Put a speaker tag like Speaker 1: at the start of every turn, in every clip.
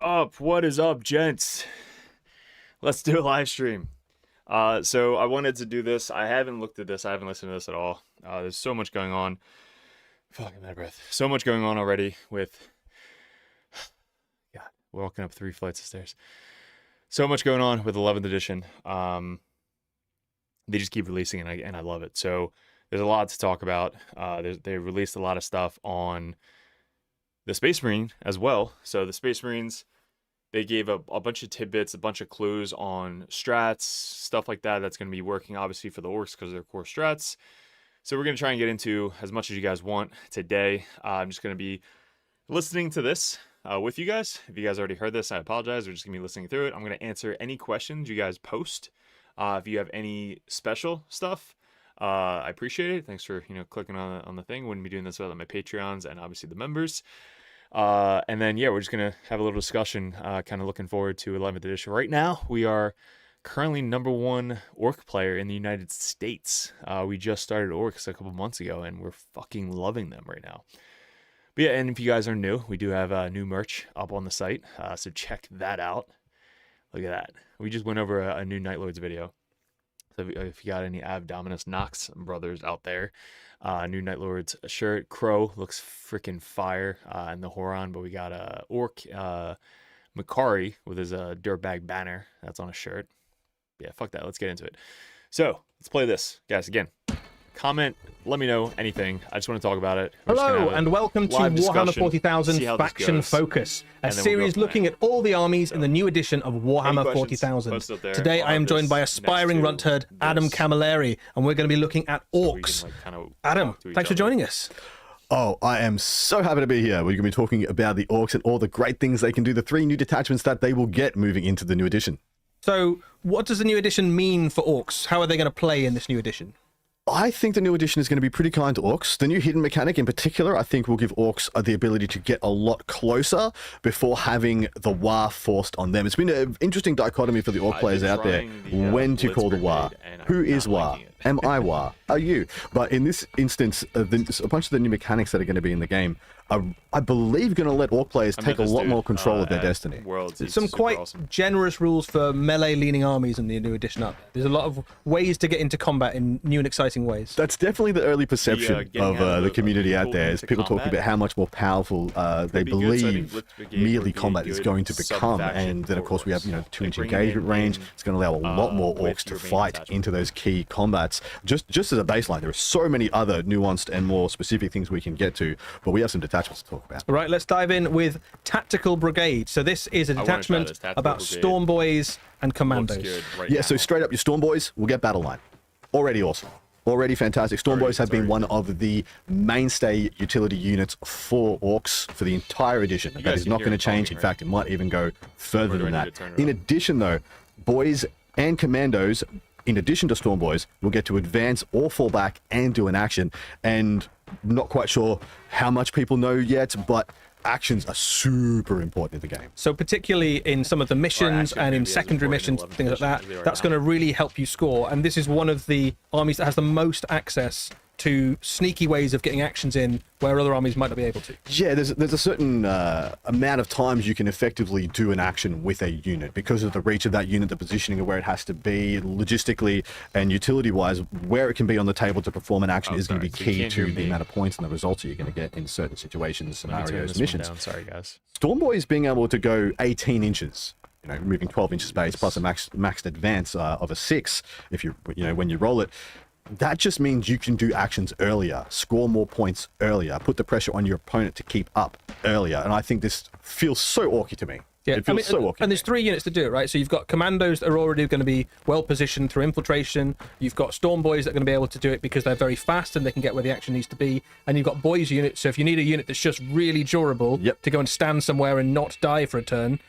Speaker 1: What is up, gents? Let's do a live stream. So I wanted to do this. I haven't looked at this. I haven't listened to this at all. There's so much going on. Fucking my breath. So much going on already with... God, walking up 3 flights of stairs. So much going on with 11th edition. They just keep releasing it, and I love it. So there's a lot to talk about. They released a lot of stuff on the Space Marine as well. So the Space Marines, they gave a bunch of tidbits, a bunch of clues on strats, stuff like that. That's going to be working obviously for the orcs because they're core strats. So we're going to try and get into as much as you guys want today. I'm just going to be listening to this with you guys. If you guys already heard this, I apologize. We're just going to be listening through it. I'm going to answer any questions you guys post. If you have any special stuff, I appreciate it. Thanks for clicking on the thing. Wouldn't be doing this without my Patreons and obviously the members. And then yeah, we're just gonna have a little discussion. Kind of looking forward to 11th edition. Right now, we are currently #1 orc player in the United States. We just started orcs a couple months ago, and we're fucking loving them right now. But yeah, and if you guys are new, we do have new merch up on the site, so check that out. Look at that. We just went over a new Night Lords video. So if you got any Abdominus Nox brothers out there, new Night Lords shirt. Crow looks freaking fire in the Horon, but we got a orc mccauley with his dirtbag banner. That's on a shirt. Yeah, fuck that. Let's get into it. So let's play this, guys. Again, comment, let me know anything. I just want to talk about it.
Speaker 2: Hello and welcome to Warhammer 40,000 Faction Focus, a series looking at all the armies in the new edition of Warhammer 40,000. Today I am joined by aspiring runt herd Adam Camilleri, and we're going to be looking at orcs. Adam, thanks for joining us.
Speaker 3: Oh, I am so happy to be here. We're going to be talking about the orcs and all the great things they can do, the 3 new detachments that they will get moving into the new edition.
Speaker 2: So what does the new edition mean for orcs? How are they going to play in this new edition?
Speaker 3: I think the new edition is going to be pretty kind to orcs. The new hidden mechanic in particular, I think, will give orcs the ability to get a lot closer before having the war forced on them. It's been an interesting dichotomy for the orc players out there. When to call the war? Who is war? Am I war? Are you? But in this instance, a bunch of the new mechanics that are going to be in the game are, I believe, going to let orc players take a lot more control of their destiny.
Speaker 2: Some quite generous rules for melee-leaning armies in the new edition up. There's a lot of ways to get into combat in new and exciting ways.
Speaker 3: That's definitely the early perception of the community out there, is people talking about how much more powerful they believe melee combat is going to become. And then, of course, we have 2-inch engagement range. It's going to allow a lot more orcs to fight into those key combats. Just as a baseline, there are so many other nuanced and more specific things we can get to, but we have some detachments to talk about.
Speaker 2: All right, let's dive in with Tactical Brigade. So this is a detachment about Storm Boys and Commandos.
Speaker 3: Yeah, so straight up, your Storm Boys will get Battle Line. Already awesome. Already fantastic. Storm Boys have been one of the mainstay utility units for orcs for the entire edition. That is not going to change. In fact, it might even go further than that. In addition, though, Boys and Commandos, in addition to Storm Boys, will get to advance or fall back and do an action. And not quite sure how much people know yet, but actions are super important in the game.
Speaker 2: So particularly in some of the missions and in secondary missions, things like that, that's going to really help you score. And this is one of the armies that has the most access to sneaky ways of getting actions in where other armies might not be able to.
Speaker 3: Yeah, there's a certain amount of times you can effectively do an action with a unit because of the reach of that unit, the positioning of where it has to be, logistically and utility-wise, where it can be on the table to perform an action is going to be key to the amount of points and the results that you're going to get in certain situations, scenarios, missions.
Speaker 1: Sorry, guys.
Speaker 3: Storm Boys being able to go 18 inches, moving 12 inches base plus a maxed advance of a 6, if when you roll it. That just means you can do actions earlier, score more points earlier, put the pressure on your opponent to keep up earlier. And I think this feels so orky to me.
Speaker 2: Yeah,
Speaker 3: it feels so orky.
Speaker 2: And there's 3 units to do it, right? So you've got Commandos that are already going to be well positioned through infiltration. You've got Storm Boys that are going to be able to do it because they're very fast and they can get where the action needs to be. And you've got Boys units. So if you need a unit that's just really durable to go and stand somewhere and not die for a turn,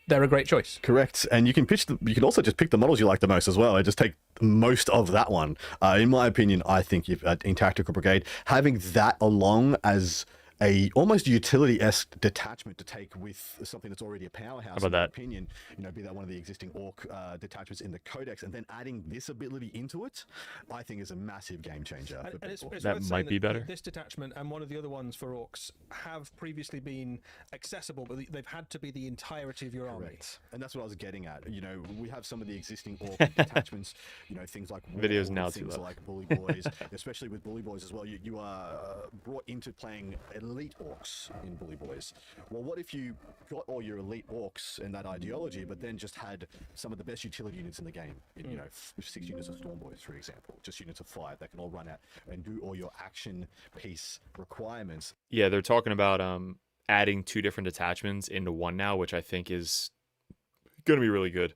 Speaker 2: they're a great choice.
Speaker 3: Correct. And you can also just pick the models you like the most as well. I just take most of that one. In my opinion, I think in Tactical Brigade, having that along as a almost utility-esque detachment to take with something that's already a powerhouse.
Speaker 1: How about
Speaker 3: in my
Speaker 1: that?
Speaker 3: opinion, be that one of the existing orc detachments in the codex, and then adding this ability into it, I think is a massive game changer.
Speaker 2: And it's
Speaker 1: That
Speaker 2: worth
Speaker 1: might
Speaker 2: saying
Speaker 1: be better.
Speaker 2: This detachment and one of the other ones for orcs have previously been accessible, but they've had to be the entirety of your army.
Speaker 3: Correct. And that's what I was getting at. We have some of the existing orc detachments, things like
Speaker 1: Video's
Speaker 3: Raul,
Speaker 1: now too
Speaker 3: things
Speaker 1: low.
Speaker 3: like Bully Boys, especially with Bully Boys as well. You are brought into playing elite orcs in Bully Boys. Well, what if you got all your elite orcs in that ideology, but then just had some of the best utility units in the game? 6 units of Storm Boys, for example, just units of 5 that can all run out and do all your action piece requirements.
Speaker 1: Yeah, they're talking about adding 2 different detachments into one now, which I think is going to be really good.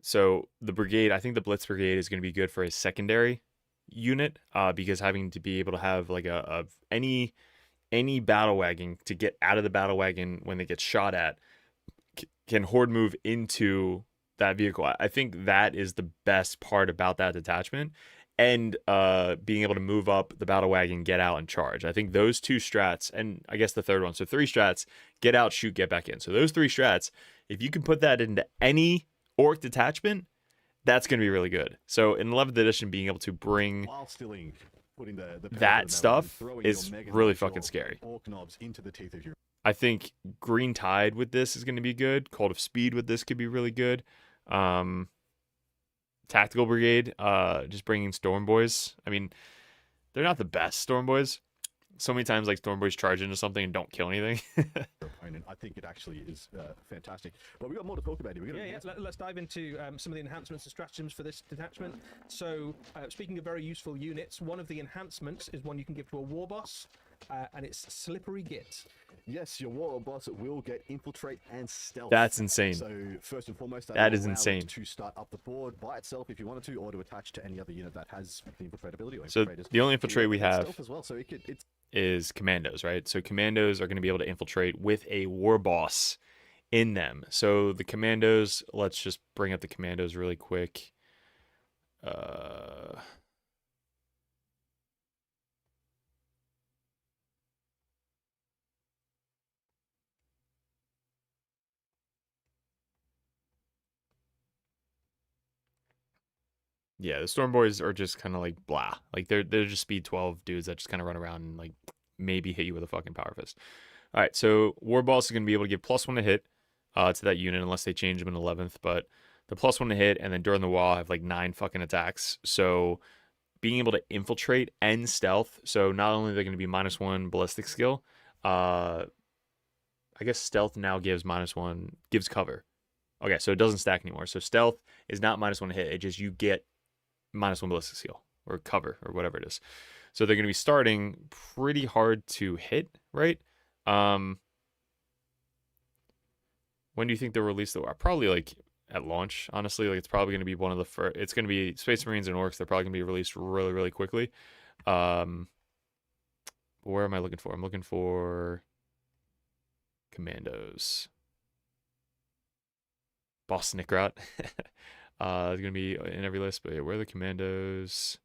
Speaker 1: So the brigade, I think the Blitz Brigade is going to be good for a secondary unit, because having to be able to have like any battle wagon to get out of the battle wagon when they get shot at can horde move into that vehicle. I think that is the best part about that detachment, and being able to move up the battle wagon, get out, and charge. I think those 2 strats, and I guess the third one, so 3 strats: get out, shoot, get back in. So those 3 strats, if you can put that into any orc detachment, that's going to be really good. So in 11th edition, being able to bring
Speaker 3: While still putting the
Speaker 1: that stuff is really fucking scary.
Speaker 3: Orc knobs into the teeth of your...
Speaker 1: I think Green Tide with this is going to be good. Cult of Speed with this could be really good. Tactical Brigade, just bringing Storm Boys. I mean, they're not the best Storm Boys. So many times, like, Storm Boys charge into something and don't kill anything.
Speaker 3: opponent. I think it actually is fantastic. But we've got more to talk about here.
Speaker 2: Let's dive into some of the enhancements and stratagems for this detachment. So, speaking of very useful units, one of the enhancements is one you can give to a war boss, and it's Slippery Git.
Speaker 3: Yes, your war boss will get infiltrate and stealth.
Speaker 1: That's insane.
Speaker 3: So first and foremost,
Speaker 1: that is
Speaker 3: allow
Speaker 1: insane.
Speaker 3: it to start up the board by itself if you wanted to, or to attach to any other unit that has the infiltrate ability. Or
Speaker 1: So the only infiltrate we have
Speaker 3: as well. So it's
Speaker 1: is commandos, right? So commandos are going to be able to infiltrate with a war boss in them. So the commandos, let's just bring up the commandos really quick. Yeah, the Storm Boys are just kind of like blah. Like they're just speed 12 dudes that just kind of run around and like maybe hit you with a fucking power fist. All right, so War Boss is going to be able to give +1 to hit to that unit unless they change them in 11th, but the +1 to hit, and then during the wall have like 9 fucking attacks. So being able to infiltrate and stealth, so not only are they going to be -1 ballistic skill, I guess stealth now gives -1, gives cover. Okay, so it doesn't stack anymore. So stealth is not -1 to hit, it just you get -1 ballistic skill or cover or whatever it is. So they're going to be starting pretty hard to hit, right? When do you think they'll release the war? Probably like at launch, honestly. Like it's probably going to be one of the first. It's going to be Space Marines and Orcs. They're probably going to be released really, really quickly. Where am I looking for? I'm looking for Commandos. Boss Snickrot. It's going to be in every list, but yeah, where are the Commandos?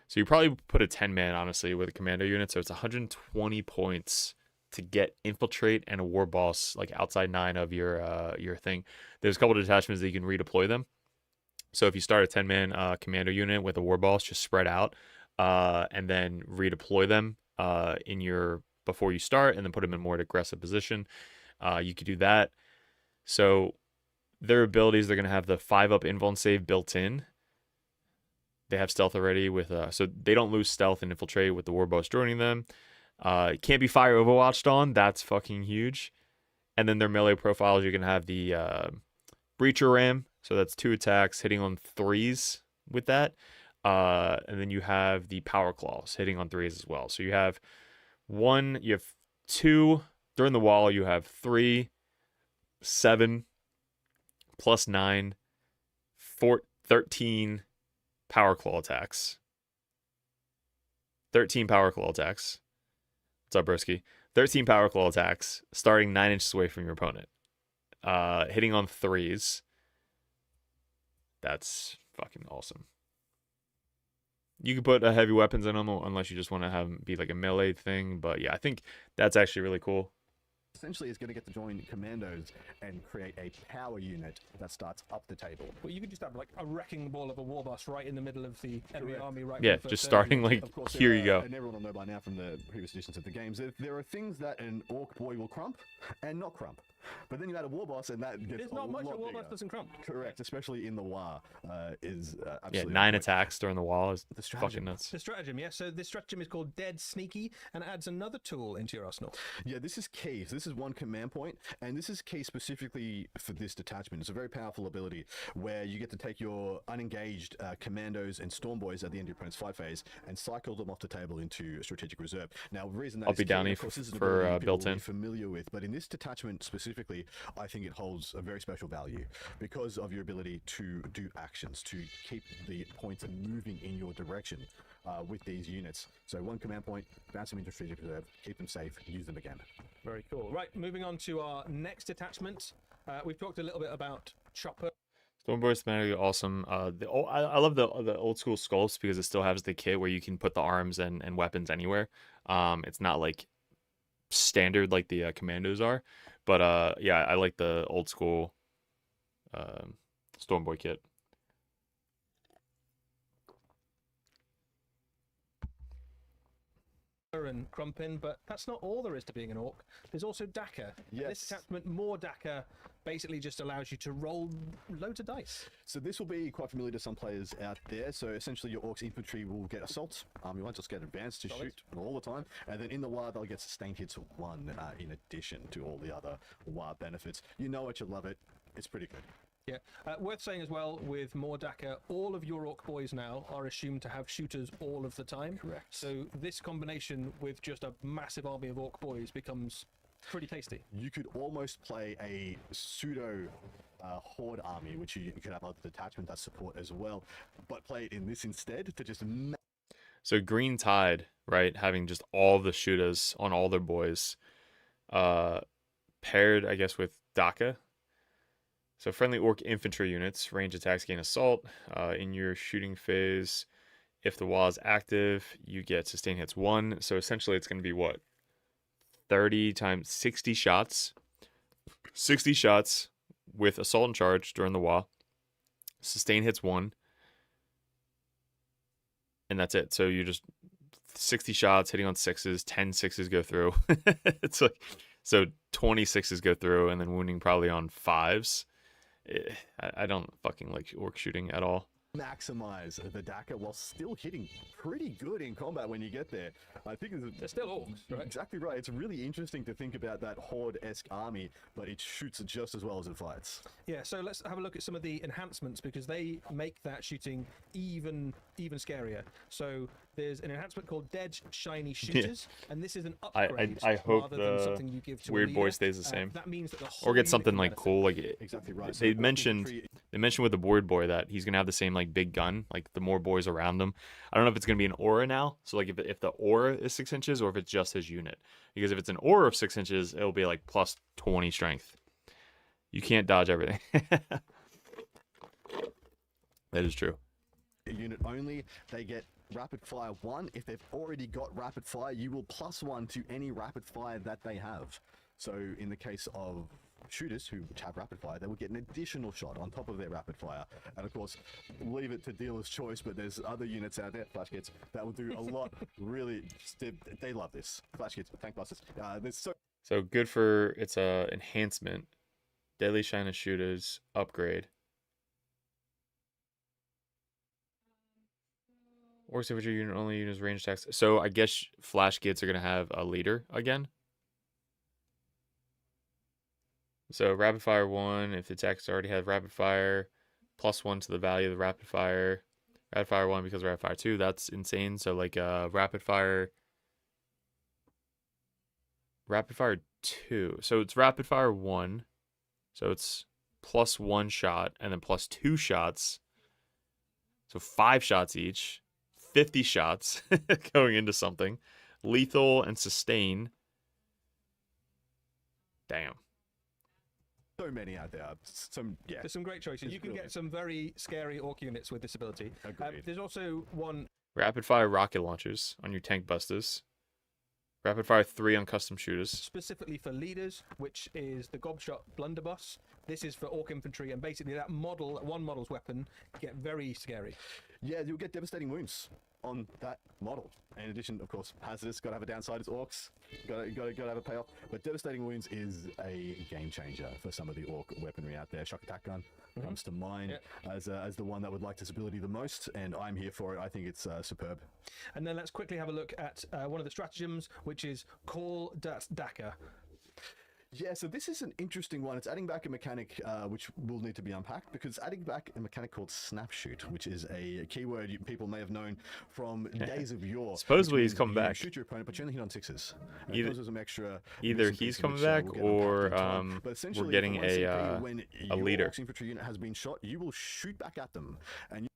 Speaker 1: So you probably put a 10-man, honestly, with a Commando unit. So it's 120 points to get Infiltrate and a War Boss, like outside 9 of your thing. There's a couple of detachments that you can redeploy them. So if you start a 10-man Commando unit with a War Boss, just spread out and then redeploy them in your before you start, and then put them in more aggressive position. You could do that. So their abilities, they're going to have the 5-up invuln save built in. They have stealth already with so they don't lose stealth and infiltrate with the War Boss joining them. Can't be fire overwatched on. That's fucking huge. And then their melee profiles, you're going to have the Breacher Ram. So that's 2 attacks hitting on 3s with that. And then you have the Power Claws hitting on 3s as well. So you have 2 during the wall. You have 3, 7, +9, 13 Power Claw attacks. 13 Power Claw attacks. What's up, Brisky? 13 Power Claw attacks, starting 9 inches away from your opponent. Hitting on 3s. That's fucking awesome. You can put heavy weapons in them unless you just want to have them be like a melee thing. But yeah, I think that's actually really cool.
Speaker 3: Essentially, it's going to get to join commandos and create a power unit that starts up the table.
Speaker 2: Well, you could just have like a wrecking ball of a war boss right in the middle of the enemy army, right?
Speaker 1: Yeah, just starting like,
Speaker 3: Of course,
Speaker 1: here you go.
Speaker 3: And everyone will know by now from the previous editions of the games, there are things that an orc boy will crump and not crump. But then you add a war boss, and that gets
Speaker 2: There's not much a war boss
Speaker 3: bigger.
Speaker 2: doesn't crump.
Speaker 3: Correct, especially in the war, is
Speaker 1: Yeah,
Speaker 3: absolutely
Speaker 1: 9
Speaker 3: great.
Speaker 1: attacks during the wall is
Speaker 3: The stratagem.
Speaker 1: fucking nuts.
Speaker 2: The stratagem, yeah. So this stratagem is called Dead Sneaky and adds another tool into your arsenal.
Speaker 3: Yeah, this is key. So this is one command point, and this is key specifically for this detachment. It's a very powerful ability where you get to take your unengaged commandos and storm boys at the end of your opponent's fight phase and cycle them off the table into strategic reserve. Now, the reason that
Speaker 1: I'll
Speaker 3: is
Speaker 1: be
Speaker 3: key,
Speaker 1: downy
Speaker 3: of course, this is an
Speaker 1: for,
Speaker 3: ability people will
Speaker 1: built-in.
Speaker 3: be familiar with, but in this detachment specifically, I think it holds a very special value because of your ability to do actions, to keep the points moving in your direction with these units. So one command point, bounce them into strategic reserve, keep them safe, use them again.
Speaker 2: Very cool. Right, moving on to our next attachment. We've talked a little bit about Chopper.
Speaker 1: Stormboy's thematically awesome. I love the old school sculpts because it still has the kit where you can put the arms and weapons anywhere. It's not like standard like the commandos are, but yeah, I like the old school Stormboy kit.
Speaker 2: And Crumpin, but that's not all there is to being an orc. There's also Daka.
Speaker 3: Yes.
Speaker 2: This attachment, more Daka, basically just allows you to roll loads of dice.
Speaker 3: So this will be quite familiar to some players out there. So essentially your orcs infantry will get assaults. You won't just get advanced to shoot all the time. And then in the war they'll get sustained hits 1 in addition to all the other war benefits. You know it, you love it. It's pretty good.
Speaker 2: Yeah, worth saying as well, with more Daka, all of your orc boys now are assumed to have shooters all of the time.
Speaker 3: Correct.
Speaker 2: So this combination with just a massive army of orc boys becomes pretty tasty.
Speaker 3: You could almost play a pseudo horde army, which you could have other detachment that support as well, but play it in this instead to just
Speaker 1: So Green Tide, right, having just all the shooters on all their boys, paired, I guess, with Daka. So friendly orc infantry units, range attacks gain assault. In your shooting phase, if the wall is active, you get sustain hits 1. So essentially it's going to be what? 30 times 60 shots. 60 shots with assault and charge during the wall. Sustain hits 1. And that's it. So you just 60 shots hitting on 6s, 10 6s go through. It's like, so 20 6s go through and then wounding probably on 5s. I don't fucking like orc shooting at all.
Speaker 3: maximize the Daka while still hitting pretty good in combat when you get there. I think
Speaker 2: They're still orcs, right?
Speaker 3: Exactly right. It's really interesting to think about that horde-esque army, but it shoots just as well as it fights.
Speaker 2: Yeah, so let's have a look at some of the enhancements because they make that shooting even scarier. So there's an enhancement called Dead Shiny Shooters, and this is an upgrade
Speaker 1: I hope
Speaker 2: rather than something you give to a
Speaker 1: Weird
Speaker 2: leader.
Speaker 1: Boy stays the same.
Speaker 2: That means that the whole
Speaker 1: Or get
Speaker 2: unit
Speaker 1: something
Speaker 2: can
Speaker 1: like
Speaker 2: benefit.
Speaker 1: cool, like
Speaker 3: Exactly right.
Speaker 1: they mentioned with the Board Boy that he's gonna have the same like big gun, like the more boys around him. I don't know if it's gonna be an aura now, so like if the aura is 6 inches or if it's just his unit. Because if it's an aura of 6 inches, it'll be like plus 20 strength. You can't dodge everything. That is true.
Speaker 3: Unit only, they get rapid fire 1. If they've already got rapid fire, you will +1 to any rapid fire that they have. So in the case of shooters who have rapid fire, they will get an additional shot on top of their rapid fire. And of course, leave it to dealer's choice, but there's other units out there, flash kits, that will do a lot. Really, they love this. Flash kits, tank busters. There's
Speaker 1: So good for it's a enhancement. Deadly Shine Shooters upgrade. Orcs infantry unit only uses range attacks. So I guess flash kits are gonna have a leader again. So rapid fire 1, if the attacks already have rapid fire, +1 to the value of the rapid fire. Rapid fire 1 because of rapid fire 2, that's insane. So like rapid fire 2. So it's rapid fire 1. So it's +1 shot and then +2 shots. So 5 shots each. 50 shots going into something. Lethal and sustain. Damn.
Speaker 3: so many out there.
Speaker 2: There's some great choices.
Speaker 3: It's
Speaker 2: You can
Speaker 3: brilliant.
Speaker 2: get some very scary orc units with this ability.
Speaker 3: Agreed.
Speaker 2: There's also one
Speaker 1: rapid fire rocket launchers on your tank busters, rapid fire 3 on custom shooters.
Speaker 2: Specifically for leaders, which is the gobshot blunderbuss. This is for orc infantry, and basically that model, one model's weapon, get very scary.
Speaker 3: Yeah, you'll get devastating wounds on that model. In addition, of course, hazardous, gotta have a downside, it's orcs, gotta have a payoff. But devastating wounds is a game changer for some of the orc weaponry out there. Shock attack gun comes to mind as the one that would like this ability the most, and I'm here for it. I think it's superb.
Speaker 2: And then let's quickly have a look at one of the stratagems, which is call dat daka.
Speaker 3: Yeah, so this is an interesting one. It's adding back a mechanic which will need to be unpacked, because it's adding back a mechanic called snapshoot, which is a keyword people may have known from days of yore.
Speaker 1: Supposedly he's coming back.
Speaker 3: Shoot your opponent, but you only hit on 6s.
Speaker 1: Either he's coming back, or we're getting a leader.
Speaker 3: When your infantry unit has been shot, you will shoot back at them. And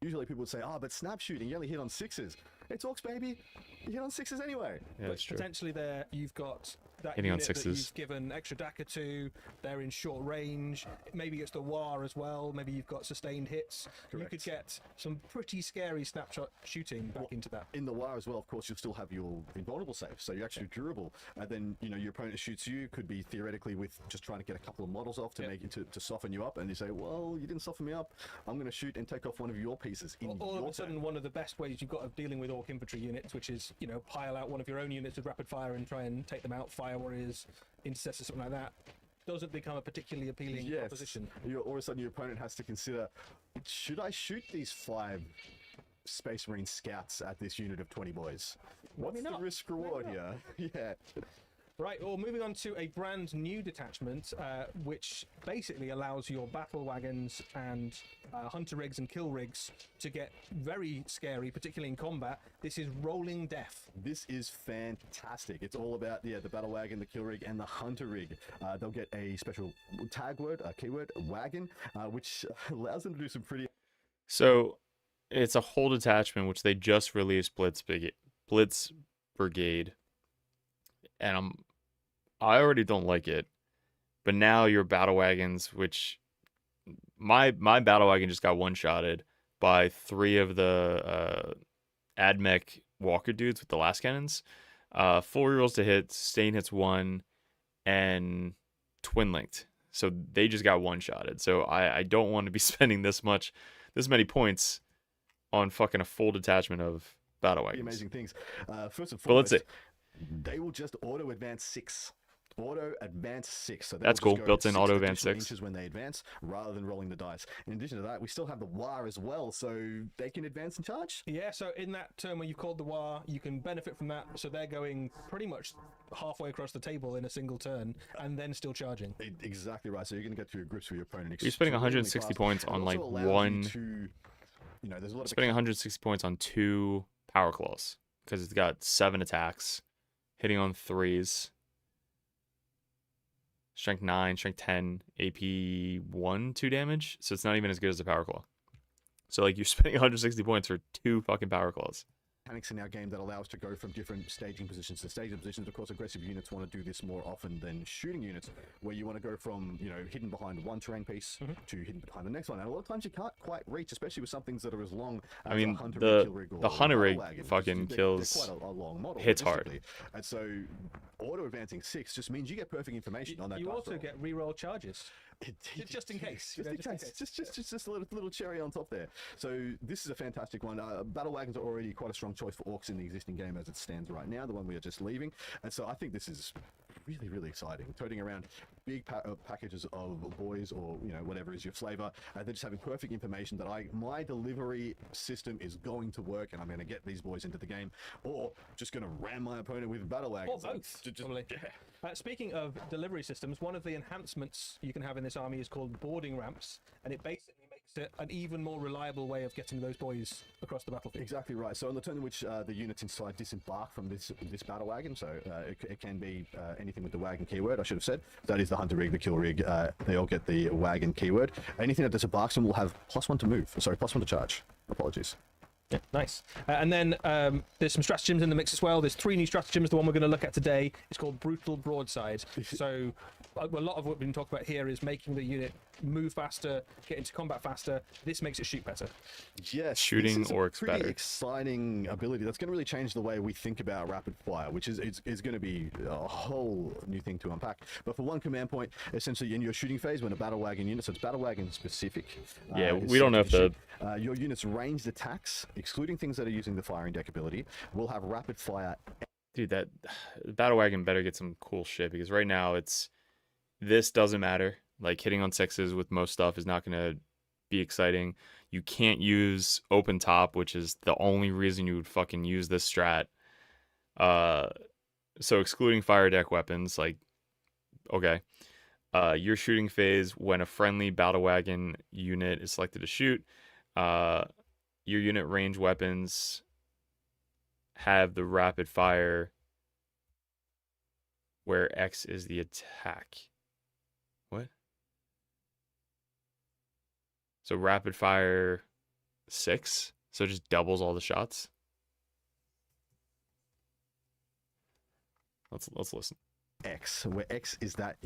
Speaker 3: usually people would say, but snap shooting, you only hit on 6s. It's orcs, baby. You hit on 6s anyway.
Speaker 1: Yeah, that's true.
Speaker 2: Potentially there, you've got that
Speaker 1: hitting on
Speaker 2: unit that
Speaker 1: 6s.
Speaker 2: you've given extra daka to. They're in short range. Maybe it's the war as well. Maybe you've got sustained hits.
Speaker 3: Correct.
Speaker 2: You could get some pretty scary snapshot shooting back into that.
Speaker 3: In the war as well, of course, you'll still have your invulnerable save, so you're actually durable. And then, your opponent shoots you, could be theoretically with just trying to get a couple of models off to make it to soften you up, and you say, well, you didn't soften me up, I'm going to shoot and take off one of your pieces in
Speaker 2: All of
Speaker 3: your
Speaker 2: a sudden,
Speaker 3: turn.
Speaker 2: one of the best ways you've got of dealing with orc infantry units, which is, pile out one of your own units with rapid fire and try and take them out, fire warriors, intercessors, something like that, doesn't become a particularly appealing proposition.
Speaker 3: All of a sudden, your opponent has to consider, should I shoot these 5 Space Marine scouts at this unit of 20 boys? What's the risk reward here? Yeah.
Speaker 2: Right, well, moving on to a brand new detachment, which basically allows your battle wagons and hunter rigs and kill rigs to get very scary, particularly in combat. This is rolling death.
Speaker 3: This is fantastic. It's all about the battle wagon, the kill rig, and the hunter rig. They'll get a special tag word, a keyword, wagon, which allows them to do some pretty...
Speaker 1: So it's a whole detachment which they just released Blitz Brigade, and I already don't like it, but now your battle wagons, which my battle wagon just got one-shotted by 3 of the AdMech Walker dudes with the last cannons, 4 rerolls to hit, sustain hits 1, and twin linked. So they just got one-shotted. So I don't want to be spending this many points on fucking a full detachment of battle wagons.
Speaker 3: Amazing things. First and
Speaker 1: But let's
Speaker 3: foremost,
Speaker 1: see.
Speaker 3: they will just auto advance 6. Auto advance 6. So
Speaker 1: that's cool. Built-in auto advance 6
Speaker 3: inches when they advance, rather than rolling the dice. In addition to that, we still have the war as well, so they can advance and charge.
Speaker 2: Yeah, so in that turn where you've called the war, you can benefit from that. So they're going pretty much halfway across the table in a single turn, and then still charging.
Speaker 3: Exactly right. So you're going to get to your grips with your opponent.
Speaker 1: You're spending 160 points on like one.
Speaker 3: There's a lot of
Speaker 1: spending 160 points on 2 power claws because it's got 7 attacks, hitting on 3s. Strength 9, Strength 10, AP 1, 2 damage. So it's not even as good as a Power Claw. So, like, you're spending 160 points for 2 fucking Power Claws.
Speaker 3: Mechanics in our game that allow us to go from different staging positions to staging positions. Of course, aggressive units want to do this more often than shooting units, where you want to go from, hidden behind one terrain piece to hidden behind the next one. And a lot of times you can't quite reach, especially with some things that are as long as
Speaker 1: I mean,
Speaker 3: a hunter rig,
Speaker 1: the hunter rig
Speaker 3: wagon,
Speaker 1: fucking
Speaker 3: they're
Speaker 1: kills,
Speaker 3: quite a long model,
Speaker 1: hits hard.
Speaker 3: And so, auto advancing 6 just means you get perfect information on that.
Speaker 2: You also get reroll charges. Just in case.
Speaker 3: Just a little cherry on top there. So this is a fantastic one. Battle wagons are already quite a strong choice for orcs in the existing game as it stands right now, the one we are just leaving. And so I think this is really, really exciting. Toting around big packages of boys or, whatever is your flavor, and then just having perfect information that my delivery system is going to work and I'm going to get these boys into the game, or just going to ram my opponent with battle wagons.
Speaker 2: Or both, probably. Speaking of delivery systems, one of the enhancements you can have in this army is called boarding ramps, and it basically makes it an even more reliable way of getting those boys across the battlefield.
Speaker 3: Exactly right. So on the turn in which the units inside disembark from this battle wagon, so it can be anything with the wagon keyword, I should have said. That is the hunter rig, the kill rig. They all get the wagon keyword. Anything that disembarks them will have +1 to move. Sorry, +1 to charge. Apologies.
Speaker 2: Yeah, nice. And then there's some stratagems in the mix as well. There's 3 new stratagems. The one we're going to look at today is called Brutal Broadside. So a lot of what we've been talking about here is making the unit move faster, get into combat faster. This makes it shoot better.
Speaker 3: Yes,
Speaker 1: Shooting
Speaker 3: this is
Speaker 1: orcs
Speaker 3: a pretty
Speaker 1: better.
Speaker 3: exciting ability that's going to really change the way we think about rapid fire, which is going to be a whole new thing to unpack. But for one command point, essentially in your shooting phase, when a battle wagon unit, so it's battle wagon specific.
Speaker 1: Yeah,
Speaker 3: is
Speaker 1: we don't know if
Speaker 3: set to
Speaker 1: the
Speaker 3: shoot. Your unit's ranged attacks, excluding things that are using the firing deck ability, will have rapid fire.
Speaker 1: dude, that battle wagon better get some cool shit, because right now this doesn't matter. Like, hitting on sixes with most stuff is not gonna be exciting. You can't use open top, which is the only reason you would fucking use this strat. So excluding fire deck weapons, like, okay. Your shooting phase, when a friendly battle wagon unit is selected to shoot, your unit range weapons have the rapid fire where X is the attack. What? So rapid fire 6, so it just doubles all the shots. Let's listen.
Speaker 3: X, where X is that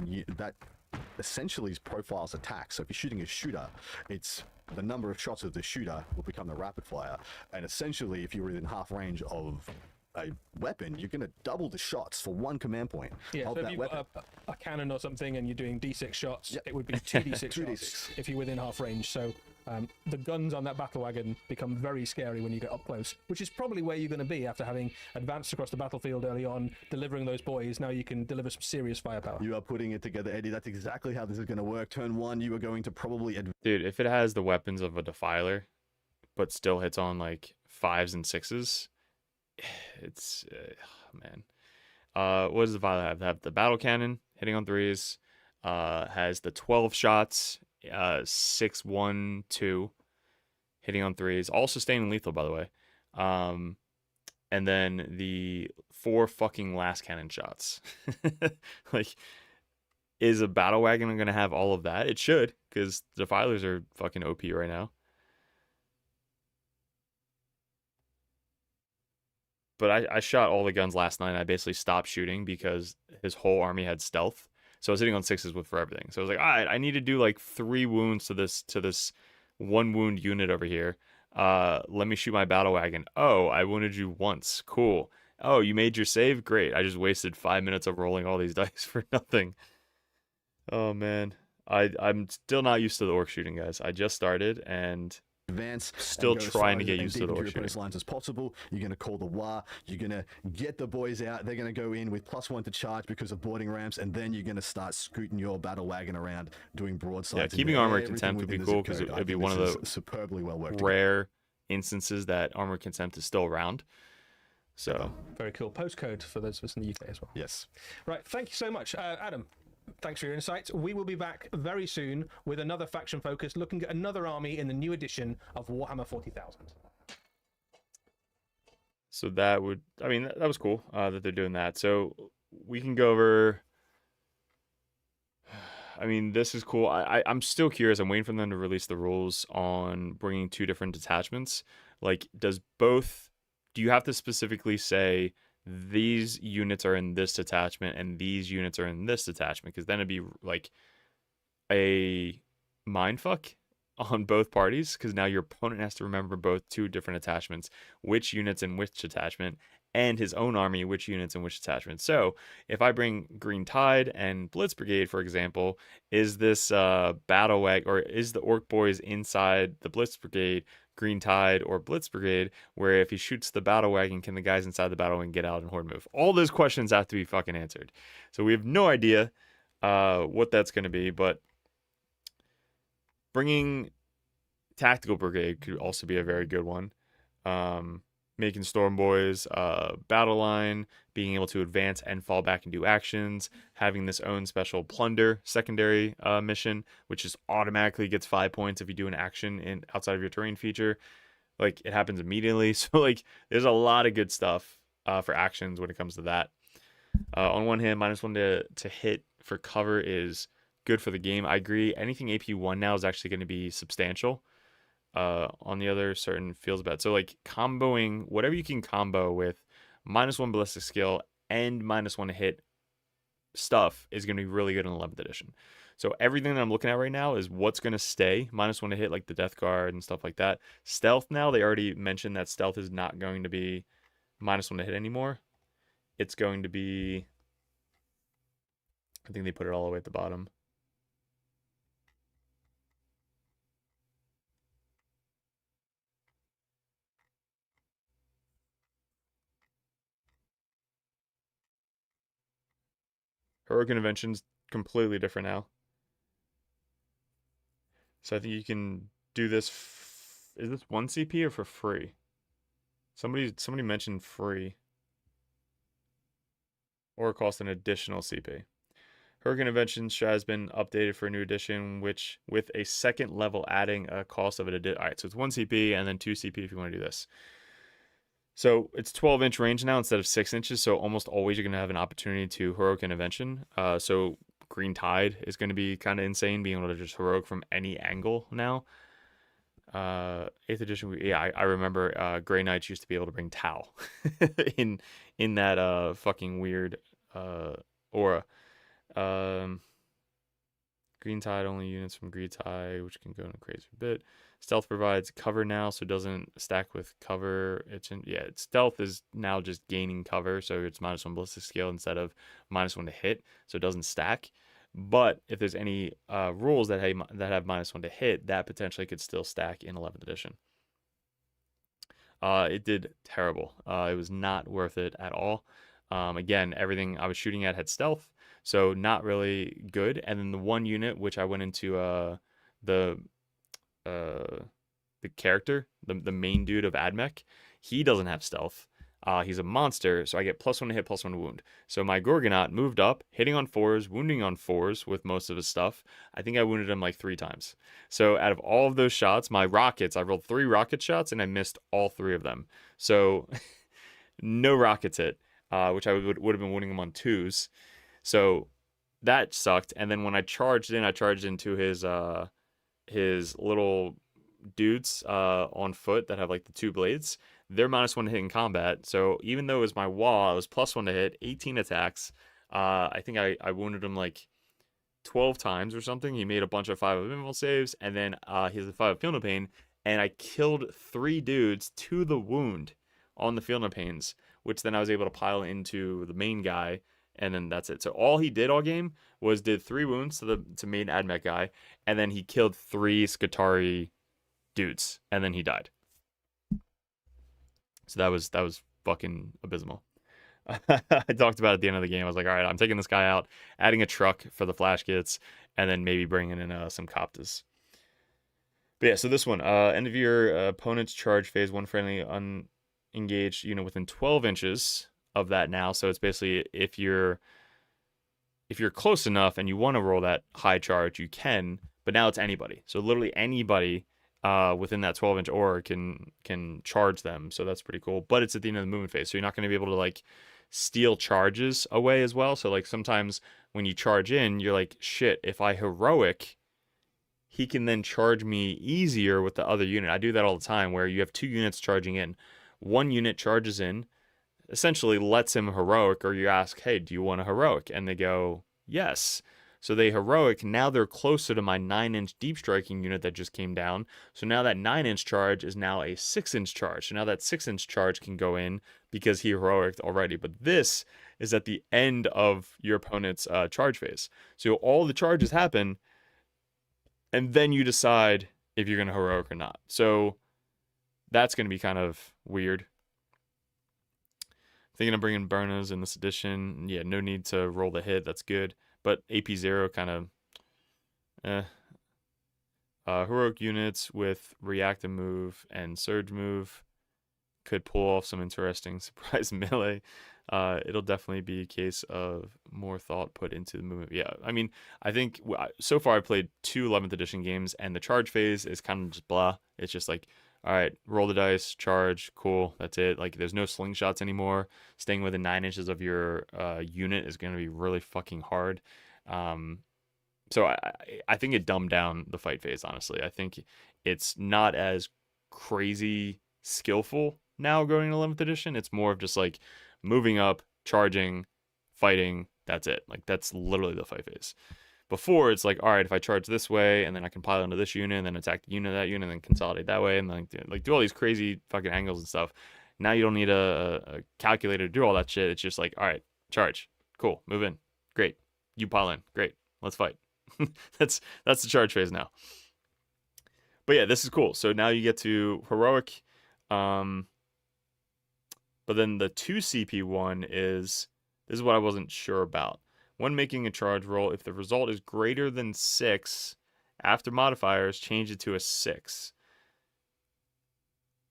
Speaker 3: essentially profiles attack. So if you're shooting a shooter, it's the number of shots of the shooter will become the rapid fire, and essentially if you're within half range of a weapon, you're going to double the shots for one command point.
Speaker 2: Yeah,
Speaker 3: of
Speaker 2: so if
Speaker 3: that
Speaker 2: you've
Speaker 3: weapon.
Speaker 2: got a cannon or something and you're doing D6 shots,
Speaker 3: Yep.
Speaker 2: it would be 2D6
Speaker 3: 2D6.
Speaker 2: shots if you're within half range. So the guns on that battle wagon become very scary when you get up close, which is probably where you're going to be after having advanced across the battlefield early on, delivering those boys. Now you can deliver some serious firepower.
Speaker 3: You are putting it together, Eddie. That's exactly how this is going to work. Turn 1, you are going to probably
Speaker 1: Dude, if it has the weapons of a defiler, but still hits on like 5s and 6s, it's man. What does the defiler have? They have the battle cannon hitting on 3s, has the 12 shots, 6, 1, 2 hitting on 3s, all sustained and lethal, by the way. And then the 4 fucking last cannon shots. Like, is a battle wagon gonna have all of that? It should, because defilers are fucking OP right now. But I shot all the guns last night, and I basically stopped shooting because his whole army had stealth. So I was hitting on 6s for everything. So I was like, all right, I need to do like 3 wounds to this 1 wound unit over here. Let me shoot my battle wagon. Oh, I wounded you once. Cool. Oh, you made your save? Great. I just wasted 5 minutes of rolling all these dice for nothing. Oh, man. I'm still not used to the orc shooting, guys. I just started, and
Speaker 3: advance,
Speaker 1: still
Speaker 3: and go as
Speaker 1: trying
Speaker 3: far
Speaker 1: to get
Speaker 3: and
Speaker 1: used to
Speaker 3: deep
Speaker 1: the
Speaker 3: into
Speaker 1: orc
Speaker 3: your opponent's
Speaker 1: shooting.
Speaker 3: lines as possible. You're going to call the war. You're going to get the boys out. They're going to go in with +1 to charge because of boarding ramps, and then you're going to start scooting your battle wagon around, doing broadsides.
Speaker 1: Yeah,
Speaker 3: and
Speaker 1: keeping
Speaker 3: doing
Speaker 1: armor
Speaker 3: everything
Speaker 1: contempt would be
Speaker 3: within the
Speaker 1: cool,
Speaker 3: zip
Speaker 1: because
Speaker 3: code. I
Speaker 1: it'd be
Speaker 3: think
Speaker 1: one of
Speaker 3: this
Speaker 1: the
Speaker 3: is superbly well worked.
Speaker 1: rare instances that armor contempt is still around. So
Speaker 2: Very cool. Postcode for those of us in the UK as well.
Speaker 3: Yes.
Speaker 2: Right, thank you so much. Adam, thanks for your insights. We will be back very soon with another faction focus, looking at another army in the new edition of Warhammer 40,000.
Speaker 1: So that would, I mean, that was cool that they're doing that. So we can go over, I mean, this is cool. I'm still curious. I'm waiting for them to release the rules on bringing 2 different detachments. Like, do you have to specifically say these units are in this detachment and these units are in this detachment? Because then it'd be like a mindfuck on both parties, because now your opponent has to remember both 2 different attachments, which units in which detachment, and his own army, which units in which detachment. So if I bring Green Tide and Blitz Brigade, for example, is this battle wagon, or is the Orc Boys inside the Blitz Brigade, Green Tide, or Blitz Brigade, where if he shoots the battle wagon, can the guys inside the battle wagon get out and horde move? All those questions have to be fucking answered. So we have no idea what that's going to be, but bringing Tactical Brigade could also be a very good one. Making Storm Boys battle line, being able to advance and fall back and do actions, having this own special plunder secondary mission, which just automatically gets 5 points if you do an action outside of your terrain feature. Like, it happens immediately. So like, there's a lot of good stuff for actions when it comes to that. On one hand, -1 to hit for cover is good for the game. I agree. Anything AP1 now is actually going to be substantial. On the other, certain feels bad. So like, comboing whatever you can combo with -1 ballistic skill and -1 to hit stuff is going to be really good in 11th edition. So everything that I'm looking at right now is what's going to stay. -1 to hit, like the death guard and stuff like that. Stealth now, they already mentioned that stealth is not going to be -1 to hit anymore. It's going to be, I think they put it all the way at the bottom. Heroic Intervention's completely different now. So I think you can do this. Is this 1 CP or for free? Somebody mentioned free. Or cost an additional CP. Heroic Intervention strat has been updated for a new edition, which with a second level adding a cost of it. All right, so it's 1 CP and then 2 CP if you want to do this. So it's 12-inch range now instead of 6 inches. So almost always you're going to have an opportunity to Heroic Intervention. So Green Tide is going to be kind of insane, being able to just heroic from any angle now. 8th edition, yeah, I remember Grey Knights used to be able to bring Tau in that fucking weird aura. Green Tide only units from Green Tide, which can go in a crazy bit. Stealth provides cover now, so it doesn't stack with cover. Stealth is now just gaining cover, so it's -1 ballistic skill instead of -1 to hit, so it doesn't stack. But if there's any rules that have -1 to hit, that potentially could still stack in 11th edition. It did terrible. It was not worth it at all. Again, everything I was shooting at had stealth, so not really good. And then the one unit which I went into the character, the main dude of Admech, he doesn't have stealth. He's a monster, so I get +1 to hit, +1 to wound. So my Gorgonaut moved up, hitting on 4s, wounding on 4s with most of his stuff. I think I wounded him like 3 times. So out of all of those shots, my rockets, I rolled 3 rocket shots and I missed all 3 of them. So no rockets hit, which I would have been wounding him on 2s. So that sucked. And then when I charged into his little dudes on foot that have like the 2 blades. They're -1 to hit in combat. So even though it was my wall, I was +1 to hit, 18 attacks. I think I wounded him like 12 times or something. He made a bunch of 5 of invul saves, and then he has a 5 of Field No Pain, and I killed 3 dudes to the wound on the Field No Pains, which then I was able to pile into the main guy, and then that's it. So all he did all game was did 3 wounds to main Admech guy, and then he killed 3 Skitarii dudes, and then he died. So that was fucking abysmal. I talked about it at the end of the game. I was like, all right, I'm taking this guy out, adding a truck for the flash kits, and then maybe bringing in some Coptas. But yeah, so this one, end of your opponent's charge phase, 1 friendly unengaged unit within 12 inches of that now. So it's basically if you're close enough and you want to roll that high charge, you can, but now it's anybody. So literally anybody within that 12-inch aura can charge them, so that's pretty cool. But it's at the end of the movement phase, so you're not going to be able to like steal charges away as well. So like sometimes when you charge in, you're like, shit, if I heroic, he can then charge me easier with the other unit. I do that all the time, where you have 2 units charging in. 1 unit charges in, essentially lets him heroic, or you ask, hey, do you want a heroic? And they go, yes. So they heroic, now they're closer to my 9-inch deep striking unit that just came down. So now that 9-inch charge is now a 6-inch charge. So now that 6-inch charge can go in because he heroiced already. But this is at the end of your opponent's charge phase. So all the charges happen, and then you decide if you're going to heroic or not. So that's going to be kind of weird. Thinking of bringing Burnas in this edition. Yeah, no need to roll the hit. That's good. But AP0 kind of heroic units with reactive move and surge move could pull off some interesting surprise melee. It'll definitely be a case of more thought put into the movement. Yeah, I mean, I think so far I played 2 11th edition games, and the charge phase is kind of just blah. It's just like, all right, roll the dice, charge, cool, that's it. Like, there's no slingshots anymore. Staying within 9 inches of your unit is going to be really fucking hard. So I think it dumbed down the fight phase, honestly. I think it's not as crazy skillful now going to 11th edition. It's more of just like moving up, charging, fighting, that's it. Like, that's literally the fight phase. Before it's like, all right, if I charge this way and then I can pile into this unit and then attack the unit of that unit and then consolidate that way and then like do all these crazy fucking angles and stuff. Now you don't need a calculator to do all that shit. It's just like, all right, charge, cool, move in, great, you pile in, great, let's fight. That's the charge phase now. But yeah, this is cool. So now you get to heroic, but then the 2 CP one is, this is what I wasn't sure about. When making a charge roll, if the result is greater than 6, after modifiers, change it to a 6.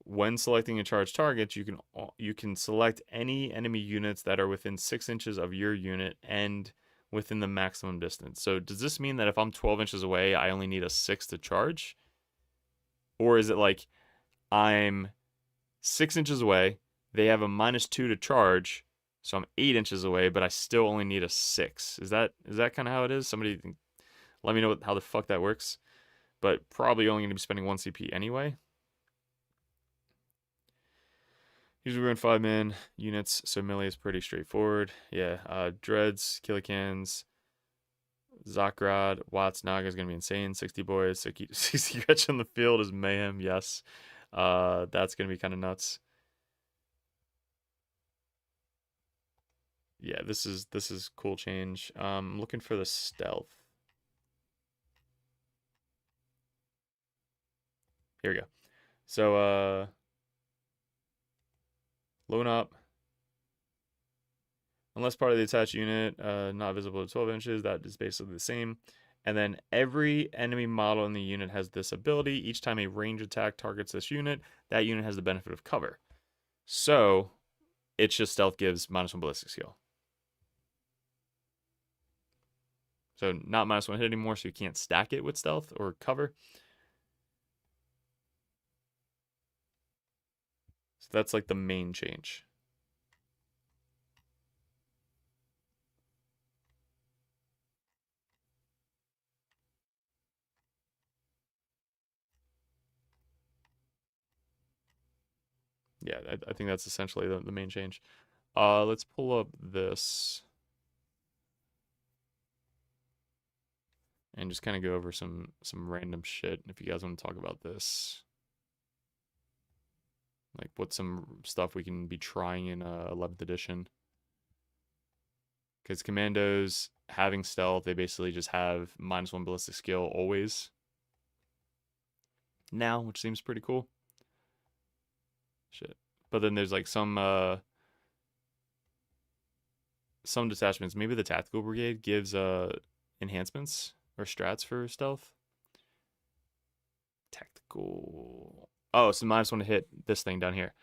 Speaker 1: When selecting a charge target, you can select any enemy units that are within 6 inches of your unit and within the maximum distance. So does this mean that if I'm 12 inches away, I only need a 6 to charge? Or is it like I'm 6 inches away, they have a -2 to charge, so I'm 8 inches away, but I still only need a 6. Is that kind of how it is? Somebody let me know how the fuck that works. But probably only going to be spending 1 CP anyway. Usually we're in 5-man units, so melee is pretty straightforward. Yeah, Dreads, Killicans, Zakrad, Watts, Naga is going to be insane. 60 boys, 60 Gretch on the field is mayhem, yes. That's going to be kind of nuts. Yeah, this is cool change. I'm looking for the stealth. Here we go. So loan up. Unless part of the attached unit not visible at 12 inches, that is basically the same. And then every enemy model in the unit has this ability. Each time a range attack targets this unit, that unit has the benefit of cover. So it's just stealth gives -1 ballistic skill. So not -1 hit anymore, so you can't stack it with stealth or cover. So that's like the main change. Yeah, I think that's essentially the main change. Let's pull up this. And just kind of go over some random shit if you guys want to talk about this. Like what's some stuff we can be trying in 11th edition. Because commandos having stealth, they basically just have -1 ballistic skill always. Now, which seems pretty cool. Shit. But then there's like some detachments. Maybe the tactical brigade gives enhancements or strats for stealth. Tactical. Oh, so -1 to hit this thing down here.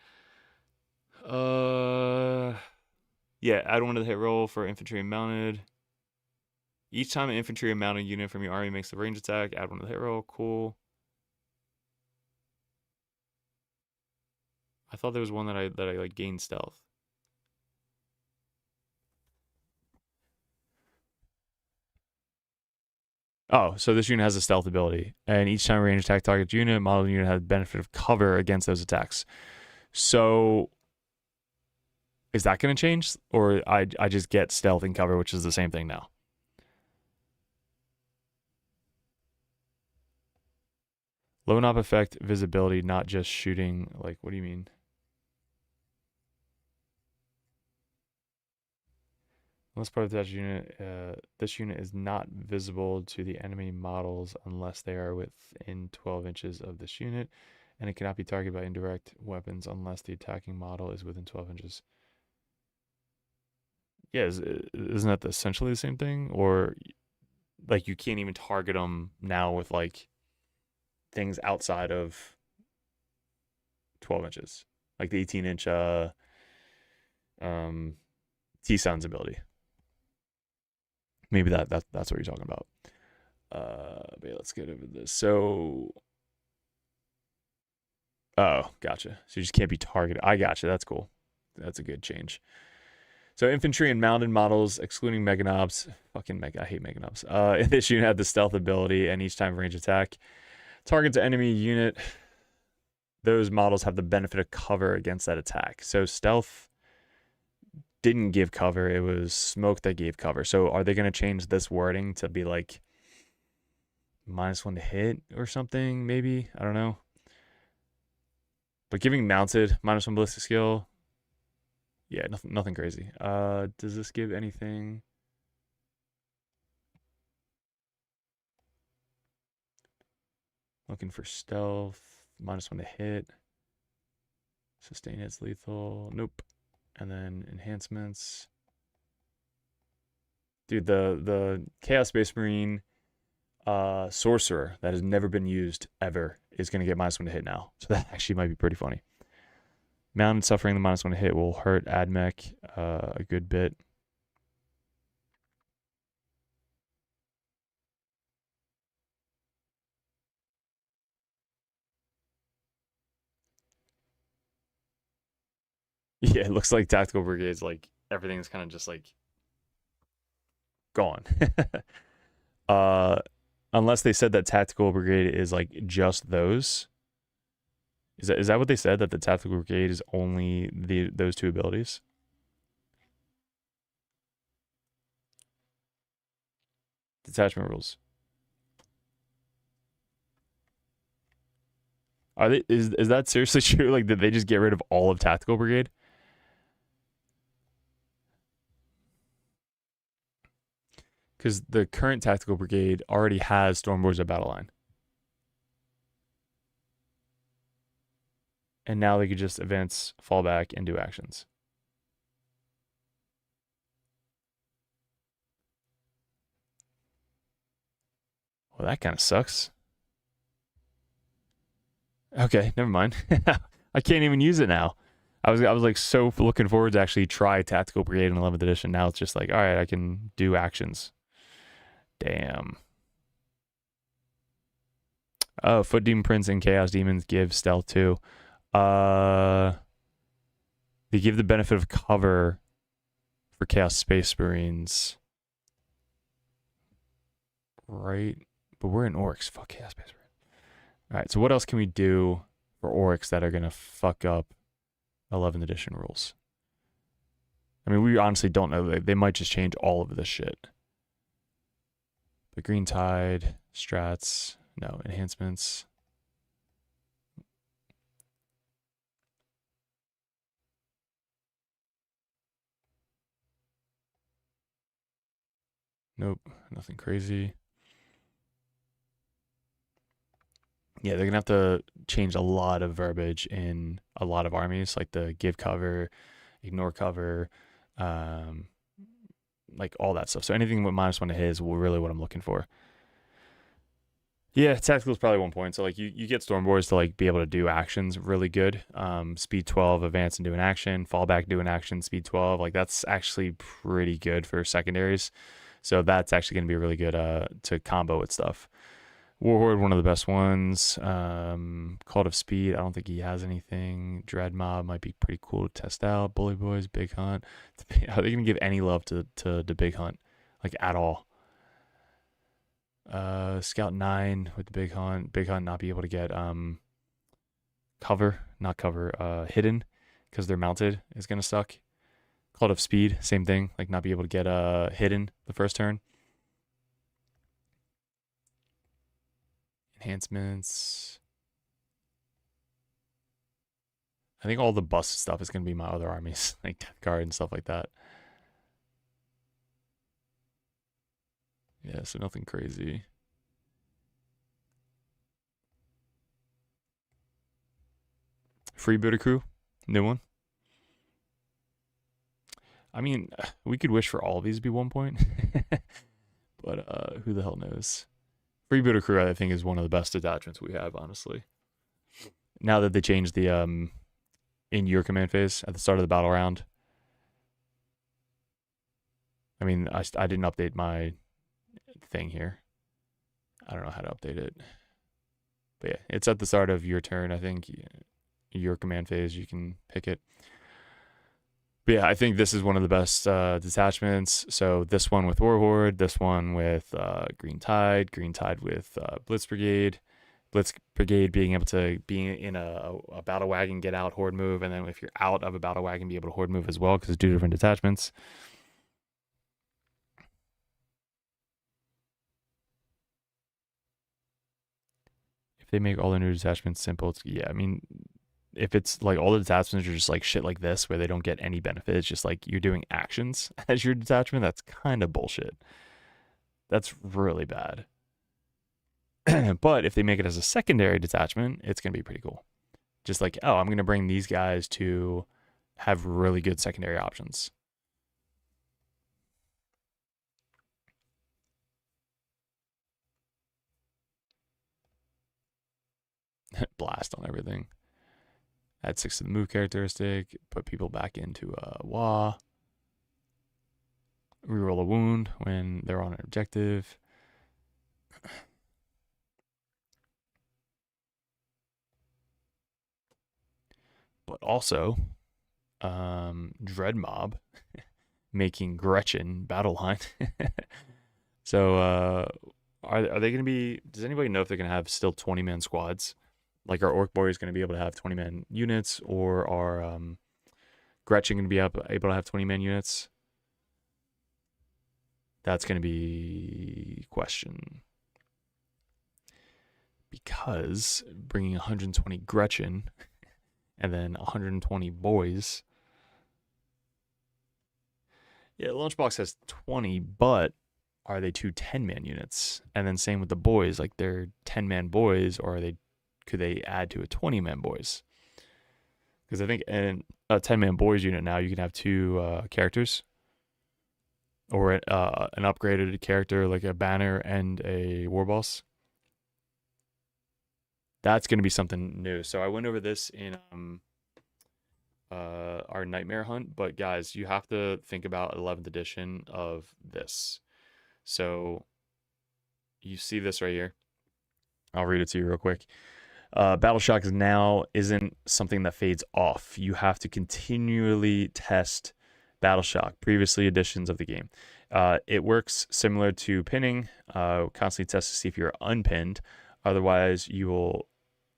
Speaker 1: Yeah, add 1 to the hit roll for infantry and mounted. Each time an infantry or mounted unit from your army makes a range attack, add 1 to the hit roll. Cool. I thought there was one that I like gained stealth. Oh, so this unit has a stealth ability, and each time a range attack targets unit, model unit has the benefit of cover against those attacks. So, is that going to change, or I just get stealth and cover, which is the same thing now? Low knob effect, visibility, not just shooting. Like, what do you mean? Unless part of that unit, this unit is not visible to the enemy models unless they are within 12 inches of this unit, and it cannot be targeted by indirect weapons unless the attacking model is within 12 inches. Yeah, isn't that essentially the same thing? Or, like, you can't even target them now with, like, things outside of 12 inches? Like the 18-inch T-Sun's ability. Maybe that's what you're talking about. But yeah, let's get over this. So, oh, gotcha. So you just can't be targeted. I gotcha. That's cool. That's a good change. So infantry and mounted models, excluding meganobs. Fucking I hate meganobs. This unit had the stealth ability, and each time range attack targets an enemy unit, those models have the benefit of cover against that attack. So stealth didn't give cover, it was smoke that gave cover. So are they going to change this wording to be like -1 to hit or something, maybe. I don't know. But giving mounted -1 ballistic skill, yeah, nothing crazy. Does this give anything? Looking for stealth, -1 to hit. Sustain hits lethal. Nope. And then enhancements. Dude, the Chaos Space Marine sorcerer that has never been used ever is going to get -1 to hit now. So that actually might be pretty funny. Mounted suffering the -1 to hit will hurt Admech a good bit. Yeah, it looks like Tactical Brigade's like everything's kind of just like gone. Unless they said that Tactical Brigade is like just those. Is that what they said, that the Tactical Brigade is only those 2 abilities? Detachment rules. Are they is that seriously true? Like, did they just get rid of all of Tactical Brigade? Because the current Tactical Brigade already has Stormboards at battle line. And now they could just advance, fall back, and do actions. Well, that kind of sucks. Okay, never mind. I can't even use it now. I was like so looking forward to actually try Tactical Brigade in 11th edition. Now it's just like, all right, I can do actions. Damn. Oh, Foot Demon Prince and Chaos Demons give stealth too. They give the benefit of cover for Chaos Space Marines. Right? But we're in ORKS. Fuck Chaos Space Marines. Alright, so what else can we do for ORKS that are going to fuck up 11th edition rules? I mean, we honestly don't know. They might just change all of this shit. But Green Tide, strats, no, enhancements. Nope, nothing crazy. Yeah, they're going to have to change a lot of verbiage in a lot of armies, like the give cover, ignore cover, like all that stuff. So anything with -1 to hit is really what I'm looking for. Yeah, tactical is probably 1 point. So like you get Stormboards to like be able to do actions really good. Speed 12, advance and do an action, fall back, do an action, speed 12. Like that's actually pretty good for secondaries. So that's actually going to be really good to combo with stuff. Warhorde, one of the best ones. Cult of Speed, I don't think he has anything. Dread Mob might be pretty cool to test out. Bully Boys, Big Hunt. Are they going to give any love to the Big Hunt? Like at all? Scout 9 with the Big Hunt. Big Hunt not be able to get hidden because they're mounted is going to suck. Cult of Speed, same thing. Like not be able to get hidden the first turn. Enhancements. I think all the bust stuff is going to be my other armies, like Death Guard and stuff like that. Yeah, so nothing crazy. Freebooter Crew, new one. I mean, we could wish for all of these to be 1 point, but who the hell knows? Freebooter Crew, I think, is one of the best attachments we have, honestly. Now that they changed the in your command phase at the start of the battle round. I mean, I didn't update my thing here. I don't know how to update it. But yeah, it's at the start of your turn, I think. Your command phase, you can pick it. But yeah, I think this is one of the best detachments. So this one with Warhorde, this one with Green Tide with Blitz Brigade. Blitz Brigade being able to be in a battle wagon, get out, horde move, and then if you're out of a battle wagon, be able to horde move as well because it's 2 different detachments. If they make all their new detachments simple, yeah, I mean, if it's like all the detachments are just like shit like this, where they don't get any benefit, it's just like you're doing actions as your detachment, that's kind of bullshit. That's really bad. But if they make it as a secondary detachment, it's going to be pretty cool. Just like, oh, I'm going to bring these guys to have really good secondary options. Blast on everything. Add 6 to the move characteristic. Put people back into Wah. Reroll a wound when they're on an objective. But also, Dread Mob making Gretchen battle line. So, are they going to be? Does anybody know if they're going to have still 20-man squads? Like, our Orc Warriors going to be able to have 20-man units, or are Gretchen going to be able to have 20-man units? That's going to be question. Because bringing 120 Gretchen and then 120 boys. Yeah, Lunchbox has 20, but are they 2 10-man units? And then same with the boys, like they're 10-man boys, or could they add to a 20-man boys? Because I think in a 10-man boys unit now, you can have 2 characters, or an upgraded character like a banner and a war boss. That's going to be something new. So I went over this in our nightmare hunt, but guys, you have to think about 11th edition of this. So you see this right here. I'll read it to you real quick. Battle shock now isn't something that fades off. You have to continually test battle shock, previously editions of the game. It works similar to pinning. Constantly test to see if you're unpinned. Otherwise, you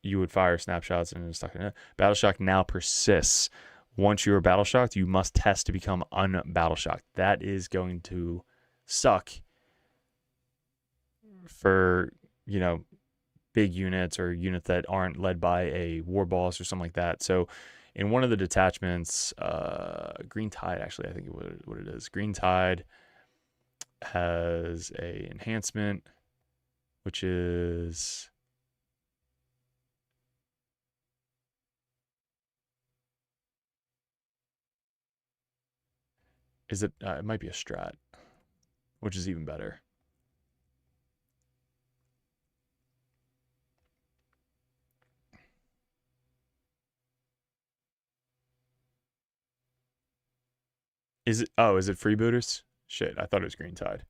Speaker 1: would fire snapshots and stuck in it. Battle shock now persists. Once you are battle shocked, you must test to become unbattle shocked. That is going to suck for, big units or units that aren't led by a war boss or something like that. So in one of the detachments, Green Tide, actually, I think what it is. Green Tide has a enhancement, which is... it might be a strat, which is even better. Is it freebooters? Shit, I thought it was Green Tide.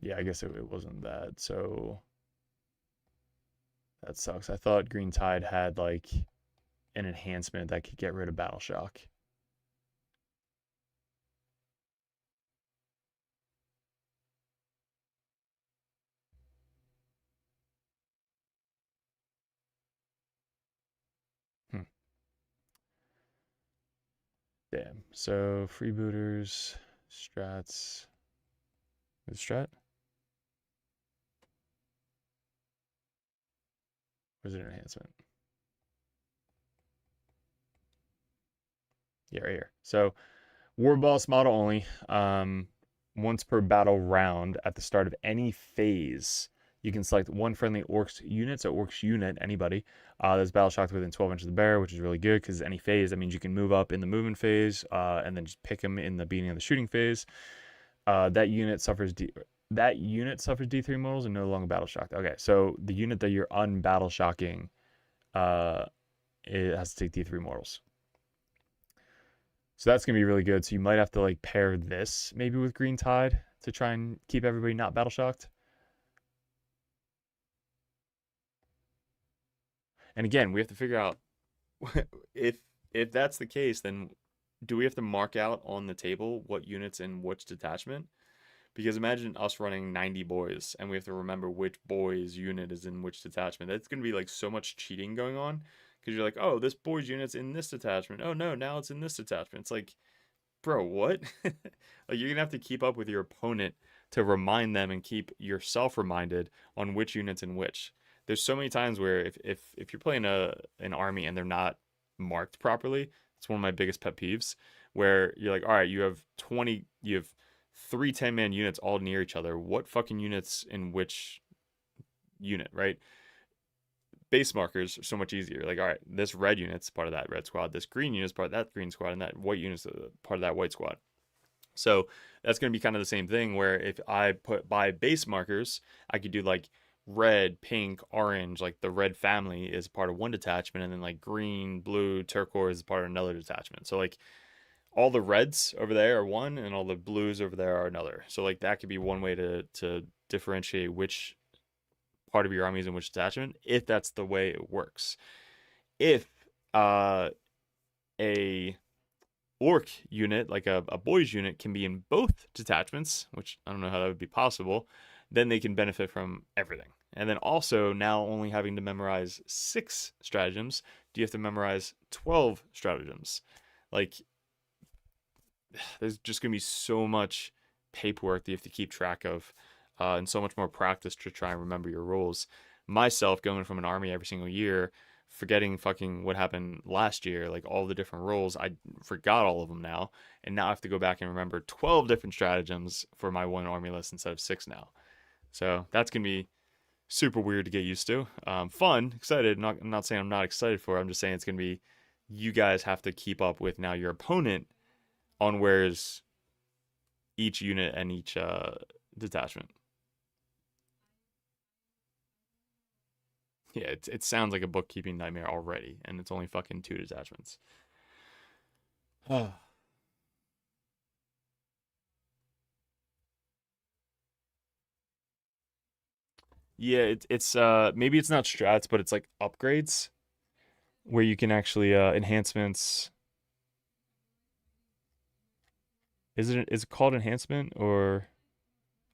Speaker 1: Yeah, I guess it wasn't that. So that sucks. I thought Green Tide had like an enhancement that could get rid of battle shock. Damn. So freebooters, strats. With strat? Or is it an enhancement? Yeah, right here. So war boss model only. Once per battle round at the start of any phase, you can select one friendly orcs unit, so orcs unit, anybody, that's battle shocked within 12 inches of the bear, which is really good because any phase, that means you can move up in the movement phase and then just pick them in the beginning of the shooting phase. That unit suffers D3 modals and no longer battle shocked. Okay, so the unit that you're unbattle shocking, it has to take D3 mortals. So that's going to be really good. So you might have to like pair this maybe with Green Tide to try and keep everybody not battle shocked. And again, we have to figure out if that's the case, then do we have to mark out on the table what units in which detachment? Because imagine us running 90 boys and we have to remember which boy's unit is in which detachment. That's going to be like so much cheating going on because you're like, oh, this boy's unit's in this detachment. Oh no, now it's in this detachment. It's like, bro, what? Like you're going to have to keep up with your opponent to remind them and keep yourself reminded on which unit's in which. There's so many times where if you're playing an army and they're not marked properly, it's one of my biggest pet peeves where you're like, all right, you have 3 10-man units all near each other. What fucking units in which unit, right? Base markers are so much easier. Like, all right, this red unit's part of that red squad, this green unit's part of that green squad, and that white unit's part of that white squad. So that's going to be kind of the same thing where if I put by base markers, I could do like red, pink, orange, like the red family is part of one detachment, and then like green, blue, turquoise is part of another detachment. So like all the reds over there are one and all the blues over there are another. So like that could be one way to differentiate which part of your army is in which detachment, if that's the way it works. If a orc unit, like a boys unit, can be in both detachments, which I don't know how that would be possible, then they can benefit from everything. And then also now only having to memorize 6 stratagems, do you have to memorize 12 stratagems? Like there's just going to be so much paperwork that you have to keep track of and so much more practice to try and remember your rules. Myself going from an army every single year, forgetting fucking what happened last year, like all the different roles, I forgot all of them now. And now I have to go back and remember 12 different stratagems for my one army list instead of 6 now. So that's going to be super weird to get used to. Fun, excited. I'm not saying I'm not excited for it. I'm just saying it's going to be, you guys have to keep up with now your opponent on where's each unit and each detachment. Yeah, it sounds like a bookkeeping nightmare already, and it's only fucking 2 detachments. Yeah, it's maybe it's not strats, but it's like upgrades where you can actually enhancements. Is it called enhancement or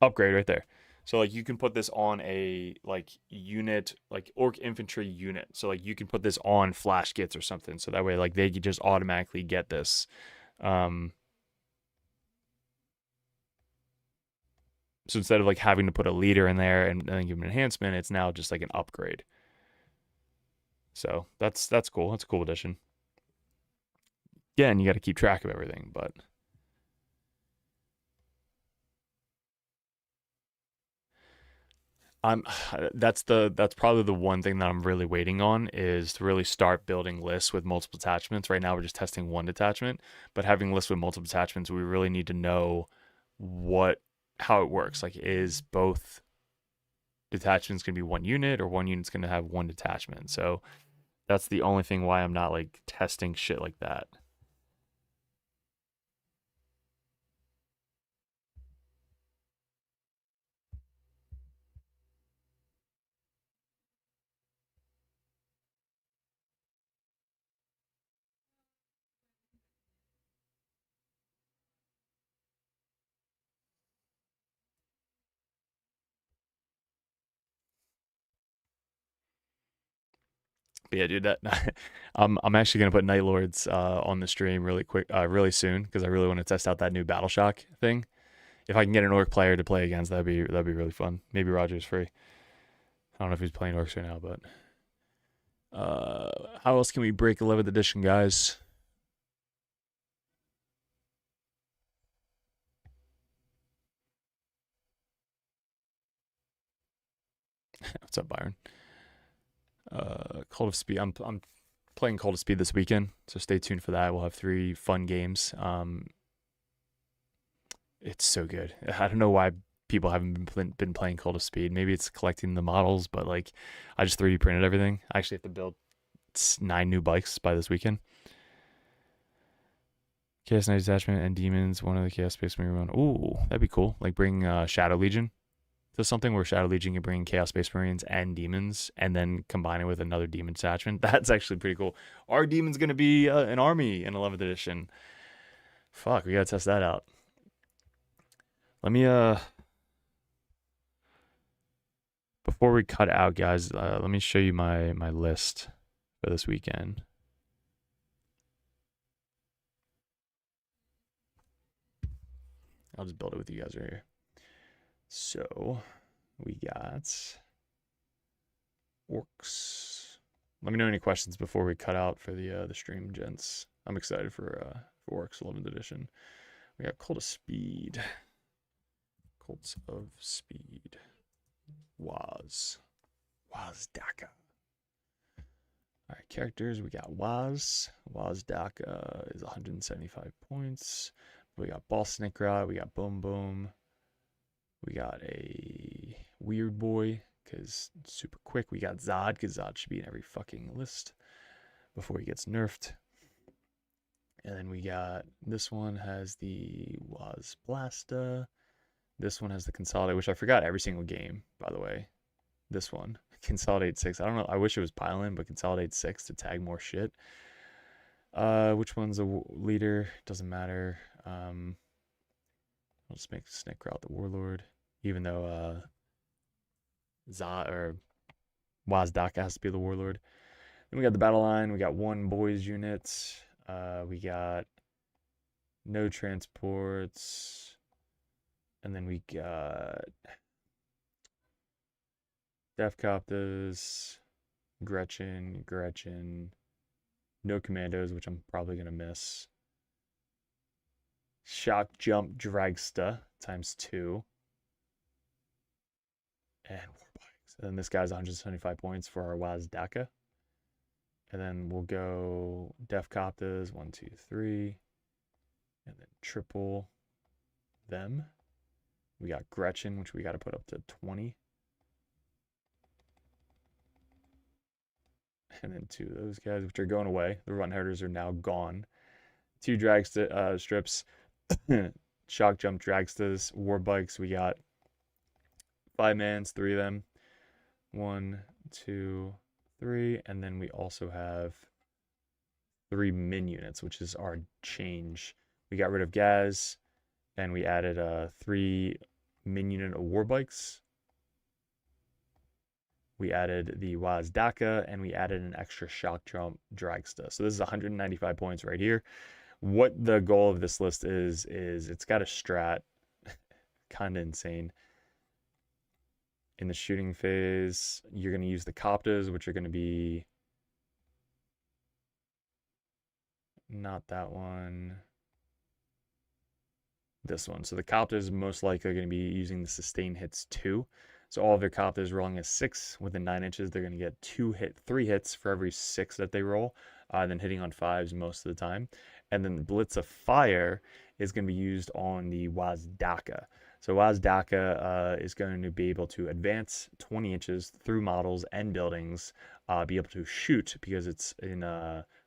Speaker 1: upgrade right there? So like you can put this on a like unit, like orc infantry unit. So like you can put this on flash gits or something. So that way like they could just automatically get this. So instead of like having to put a leader in there and then give them an enhancement, it's now just like an upgrade. So that's cool. That's a cool addition. Again, you got to keep track of everything, but that's probably the one thing that I'm really waiting on, is to really start building lists with multiple detachments. Right now we're just testing one detachment, but having lists with multiple detachments, we really need to know how it works. Like, is both detachments going to be one unit, or one unit's going to have one detachment? So that's the only thing why I'm not like testing shit like that. But yeah, dude, that I'm actually gonna put Night Lords on the stream really soon, because I really want to test out that new Battle Shock thing. If I can get an orc player to play against, that'd be really fun. Maybe Roger's free. I don't know if he's playing orcs right now, but how else can we break 11th edition, guys? What's up, Byron? Cult of Speed. I'm playing Cult of Speed this weekend, so stay tuned for that. We'll have 3 fun games. It's so good. I don't know why people haven't been playing Cult of Speed. Maybe it's collecting the models, but like I just 3D printed everything. I actually have to build 9 new bikes by this weekend. Chaos Knight detachment and demons. One of the Chaos Space Marine run. Ooh, that'd be cool. Like bring Shadow Legion to something where Shadow Legion can bring Chaos Space Marines and demons, and then combine it with another demon detachment. That's actually pretty cool. Our demon's gonna be an army in 11th edition. Fuck, we gotta test that out. Let me before we cut out, guys, let me show you my list for this weekend. I'll just build it with you guys right here. So we got ORKS. Let me know any questions before we cut out for the stream, gents. I'm excited for ORKS 11th edition. We got Cult of Speed. Cults of Speed. Waz Daka. All right, characters. We got Waz Daka is 175 points. We got Ball Snickra. We got Boom Boom. We got a Weird Boy because it's super quick. We got Zod because Zod should be in every fucking list before he gets nerfed. And then we got this one has the Waz Blasta. This one has the Consolidate, which I forgot every single game, by the way. This one, Consolidate 6. I don't know. I wish it was Pylon, but Consolidate 6 to tag more shit. Which one's a leader? Doesn't matter. I'll just make Snicker out the Warlord, even though Wazdaka has to be the Warlord. Then we got the battle line. We got 1 boys unit. We got no transports. And then we got Defcopters, Gretchen, no commandos, which I'm probably going to miss. Shock Jump Dragsta ×2. And Warbikes. And then this guy's 175 points for our Wazdaka. And then we'll go Defcopters, 1, 2, 3. And then triple them. We got Gretchen, which we got to put up to 20. And then 2 of those guys, which are going away. The run herders are now gone. 2 drag strips. Shock jump dragstas. War bikes. We got 5 mans, 3 of them. 1, 2, 3. And then we also have 3 min units, which is our change. We got rid of Gaz. And we added 3 min unit of war bikes. We added the Wazdaka, and we added an extra shock jump dragsta. So this is 195 points right here. What the goal of this list is it's got a strat, kind of insane. In the shooting phase, you're going to use the Coptas, which are going to be not that one. This one. So the Copters most likely are going to be using the sustain hits 2. So all of their Copters rolling a 6 within 9 inches. They're going to get 3 hits for every 6 that they roll. Then hitting on 5s most of the time. And then the Blitz of Fire is going to be used on the Wazdaka. So Wazdaka is going to be able to advance 20 inches through models and buildings, be able to shoot because it's in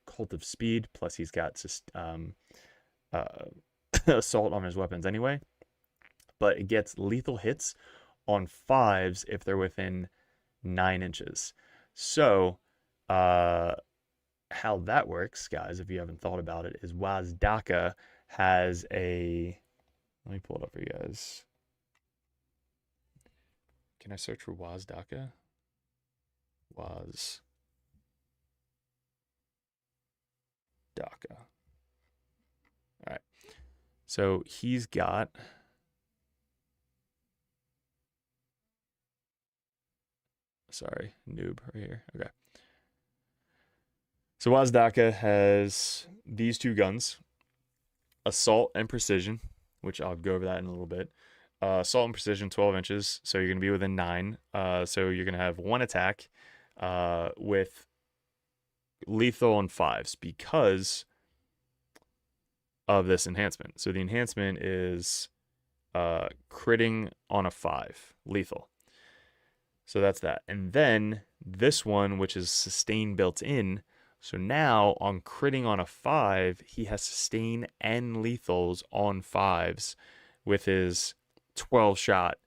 Speaker 1: Cult of Speed. Plus he's got assault on his weapons anyway, but it gets lethal hits on 5s if they're within 9 inches. So how that works, guys, if you haven't thought about it, is Wazdaka has a, let me pull it up for you guys. Can I search for Wazdaka? Wazdaka. All right. So he's got noob right here. Okay. So Wazdaka has these 2 guns, assault and precision, which I'll go over that in a little bit. Assault and precision, 12 inches, so you're going to be within 9. So you're going to have 1 attack with lethal on 5s because of this enhancement. So the enhancement is critting on a 5, lethal. So that's that. And then this one, which is sustain built in. So now on critting on a 5, he has sustain and lethals on 5s with his 12 shot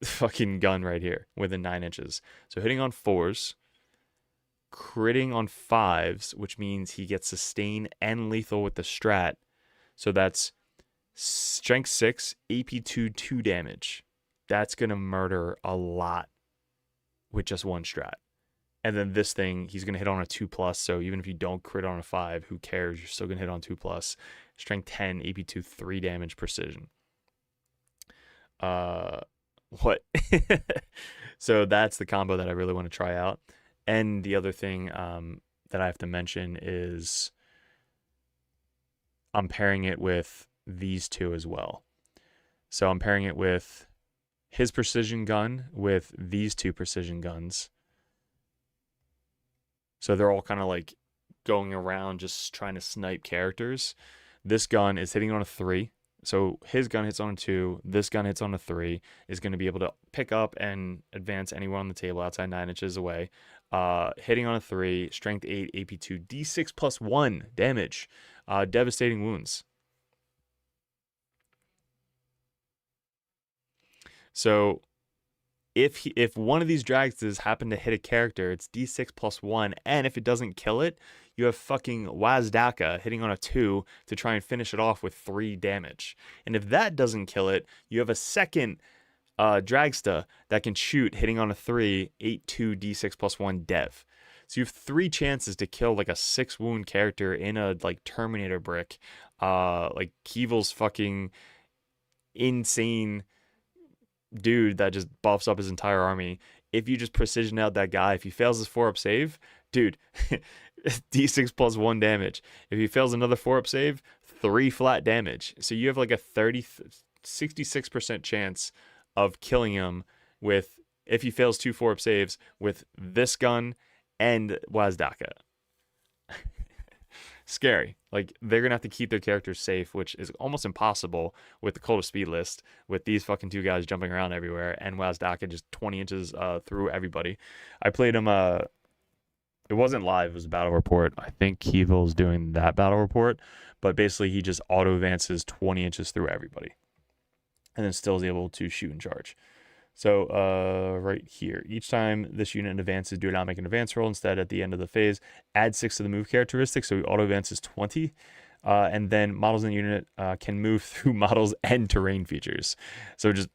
Speaker 1: fucking gun right here within 9 inches. So hitting on 4s, critting on 5s, which means he gets sustain and lethal with the strat. So that's Strength 6, AP2, 2 damage. That's going to murder a lot with just one strat. And then this thing, he's going to hit on a 2+. So even if you don't crit on a 5, who cares? You're still going to hit on 2+. Strength 10, AP2, 3 damage, precision. What? So that's the combo that I really want to try out. And the other thing that I have to mention is I'm pairing it with these two as well. So I'm pairing it with his precision gun with these two precision guns. So they're all kind of like going around just trying to snipe characters. This gun is hitting on a 3. So his gun hits on a 2. This gun hits on a 3. Is going to be able to pick up and advance anyone on the table outside 9 inches away. Hitting on a 3, strength 8, AP2, D6 plus 1 damage. Devastating wounds. So if one of these dragsters happen to hit a character, it's D6 plus 1, and if it doesn't kill it, you have fucking Wazdaka hitting on a 2 to try and finish it off with 3 damage. And if that doesn't kill it, you have a second dragsta that can shoot hitting on a 3, 8-2 D6 plus 1 dev. So you have 3 chances to kill like a 6 wound character in a like Terminator brick. Like Keevil's fucking insane dude that just buffs up his entire army. If you just precision out that guy, if he fails his 4-up save, dude, D6 plus 1 damage. If he fails another 4-up save, 3 flat damage. So you have like a 66% chance of killing him with, if he fails 2 4-up saves, with this gun and Wazdaka. Scary. Like, they're gonna have to keep their characters safe, which is almost impossible with the Cult of Speed list, with these fucking 2 guys jumping around everywhere and Wazdaka just 20 inches through everybody. I played him, it wasn't live, it was a battle report. I think Keevil's doing that battle report, but basically he just auto advances 20 inches through everybody and then still is able to shoot and charge. So right here, each time this unit advances, do not make an advance roll. Instead, at the end of the phase, add 6 to the move characteristic, so he auto advances 20. And then models in the unit can move through models and terrain features. So just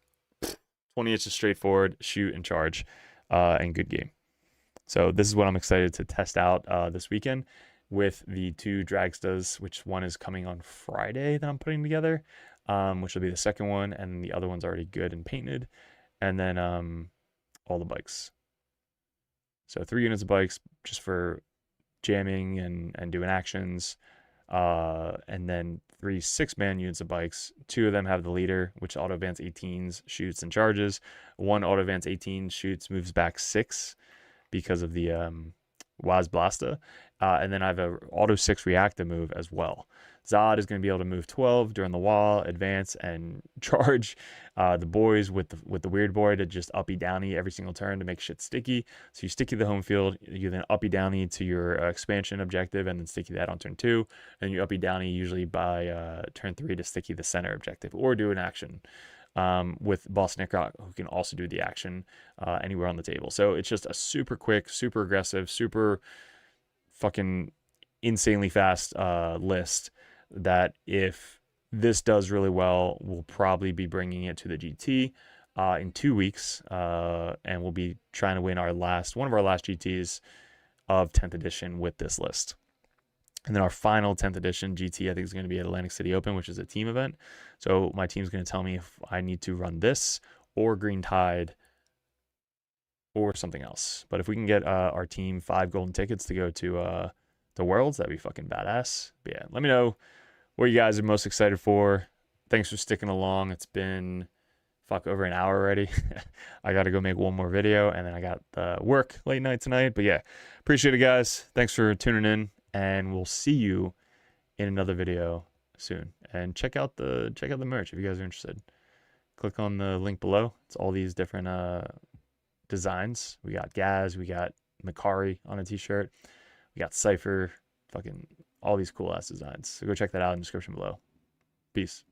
Speaker 1: 20 inches straight forward, shoot and charge, and good game. So this is what I'm excited to test out this weekend with the 2 dragstas, which one is coming on Friday that I'm putting together, which will be the second one, and the other one's already good and painted. And then all the bikes. So 3 units of bikes just for jamming and doing actions. And then 3 6-man units of bikes. 2 of them have the leader, which auto advance 18s, shoots, and charges. 1 auto advance 18 shoots, moves back 6 because of the Wazblasta. And then I have a auto 6 reactive move as well. Zod is going to be able to move 12 during the wall, advance, and charge. The boys with the weird boy to just uppy downy every single turn to make shit sticky. So you sticky the home field, you then uppy downy to your expansion objective, and then sticky that on turn 2. And you uppy downy usually by turn 3 to sticky the center objective, or do an action with Boss Nickrock, who can also do the action anywhere on the table. So it's just a super quick, super aggressive, super fucking insanely fast list that, if this does really well, we'll probably be bringing it to the GT in 2 weeks, and we'll be trying to win one of our last GTs of 10th edition with this list. And then our final 10th edition GT, I think, is going to be at Atlantic City Open, which is a team event. So my team's going to tell me if I need to run this or Green Tide or something else. But if we can get our team 5 golden tickets to go to the Worlds, that'd be fucking badass. But yeah, let me know what you guys are most excited for. Thanks for sticking along. It's been over an hour already. I got to go make one more video, and then I got work late night tonight. But yeah, appreciate it, guys. Thanks for tuning in, and we'll see you in another video soon. And check out the merch if you guys are interested. Click on the link below. It's all these different designs. We got Gaz, we got mccauley on a t-shirt, we got Cypher, fucking all these cool ass designs. So go check that out in the description below. Peace.